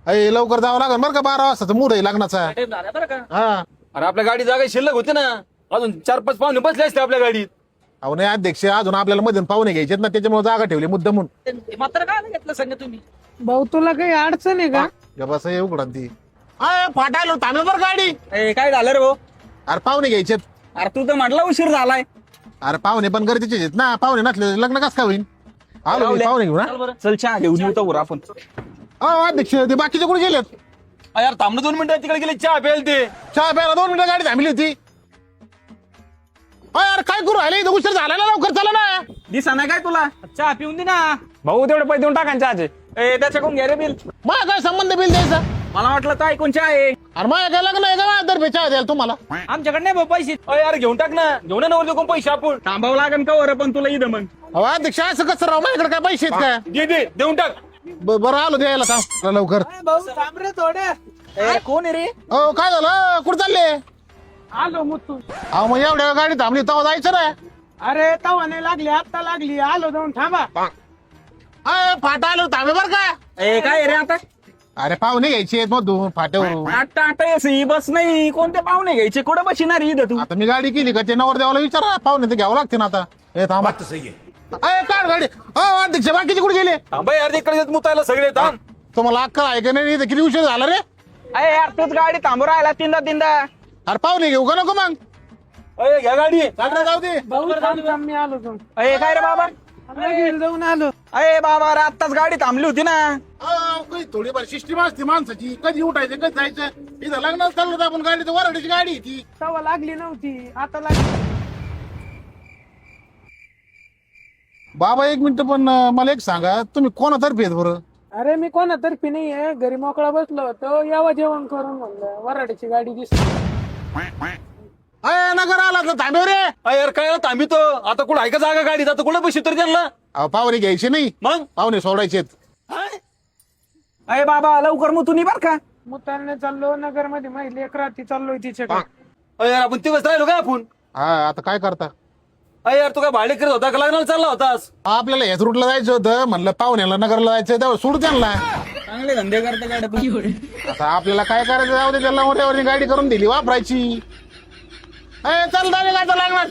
अय लवकर जावं लागेल बरं का 12 वाजता मूड आहे लग्नाचा. टाइम झाला बरं का. हा अरे आपल्या गाडी जागा शिल्लक होती ना, अजून 4-5 पाहुणे बसले असते आपल्या गाडीत. अहो नाही अध्यक्ष, अजून आपल्याला मध्ये पाहुणे घ्यायचे ना, त्याच्यामुळे जागा ठेवली मुद्दामून. ते मात्र काय नाही घेतलं संग तुम्ही. भाऊ तुला काही अडचण आहे का? बस उघडा ती. फाटायला थांबे बरं गाडी. काय झालं रे भाऊ? अरे पाहुणे घ्यायचे. अरे तू तर म्हटला उशीर झालाय. अरे पाहुणे पण गरजेचे आहेत ना, पाहुणे नसले लग्न कसं काय होईल. आलो मी पाहुणे घेऊ ना. चल बरं. चल चहा घेऊन येऊ तर आपण. अध्यक्ष ते बाकीचे कुठे गेलेत? यार थांबणं 2 मिनिटं, तिकडे गेले चहा प्यायला ते. चहा प्यायला 2 मिनिटं गाडी थांबली होती. यार काय करू राहिले, इथं उशीर झाला ना, लवकर चला ना. दिसा नाही काय तुला? चहा पिऊन दे ना. भाऊ तेवढे पैसे देऊन टाका चहाचे. त्याच्याकडून घ्या रे बिल. मला काय संबंध बिल द्यायचा? मला वाटलं तर ऐकून चहा आहे. अरे माझ्या काय लग्न आहे का माझ्या चहा द्यायला तुम्हाला? आमच्याकडे नाही भाऊ पैसे. यार घेऊन टाक ना, घेऊन ये ना कोण पैसे आपण. थांबावं लागेल का वर पण तुला इथं मग. अहो अध्यक्ष असं कसं राव, माझ्याकडे काय पैसे आहेत का? देऊन टाक. बरं आलो द्यायला थांब लवकर. भाऊ थांब रे थोडे. कोण आहे रे? हो काय झालं, कुठं चालले? आलो मुतू. अहो मग एवढ्या गाडी थांबली तेव्हा जायचं ना. अरे तवा नाही लागली, आता लागली. आलो जाऊन थांबा. फाटा आलो थांबे बरं का. काय रे आता? अरे पाहुणे घ्यायचे मग दोन फाट्यावरून. आता एसी बस नाही, कोणते पाहुणे घ्यायचे? कुठं बसणार इथं तू? आता मी गाडी केली का ते नवर देवाला विचारा, पाहुणे तर घ्यावं लागते ना आता. हे थांबा काढ गाडी. अध्यक्ष बाकीचे कुठे गेले? थांबा यार, इकडे मुतायला सगळे थांब. तुम्हाला अक्कल आहे का नाही? इथं किती उशीर झाला रे. अरे यार तूच गाडी थांबू राहिला तीनदा. अरे पाहुणे घेऊ का नको मग? घ्या गाडी. जाऊ दे. भाऊ थांब थांब, मी आलो जाऊन. काय रे बाबा? लगेच जाऊन आलो. बाबा अरे आत्ताच गाडी थांबली होती ना. थोडीफार सिस्टीम असते माणसाची, कधी उठायचं कधी जायचं. इथं लग्नात चाललो होतं आपण, गाडी तर वराडीची गाडी आहे ती. तवा लागली नव्हती, आता लागली. बाबा 1 मिनिट, पण मला एक सांगा, तुम्ही कोणातर्फे आहेत बरं? अरे मी कोणातर्फी नाहीये, घरी मोकळा बसलो होतो, यावं जेवण करून म्हणलं. वराडीची गाडी दिसली. नगर आला तर थांबे रे. यार काय थांबितो आता, कुठं आहे का जागा गाडीत? आता कुठं पैसे तरी त्यांना अहो पाहुणे घ्यायचे नाही, मग. पाहुणे सोडायचे. बाबा लवकर मग तुम्ही बर का. मुताने चाललो नगर मध्ये, माहिती एक रात्री चाललोय तिच्याकडे. यार आपण तिघच राहिलो काय आपण? हा आता काय करता? यार तू काय भाडे करत होता का लग्नाला चालला होतास? आपल्याला हेच रूटला जायचं होतं, म्हणलं पाहुण्याला नगरला जायचं, तेव्हा सोडू त्यांना. चांगले धंदे करता गाडी. आता आपल्याला काय करायचं, जाऊ दे, त्याला मोठ्यावरची गाडी करून दिली वापरायची. चल दादा काय लागणार.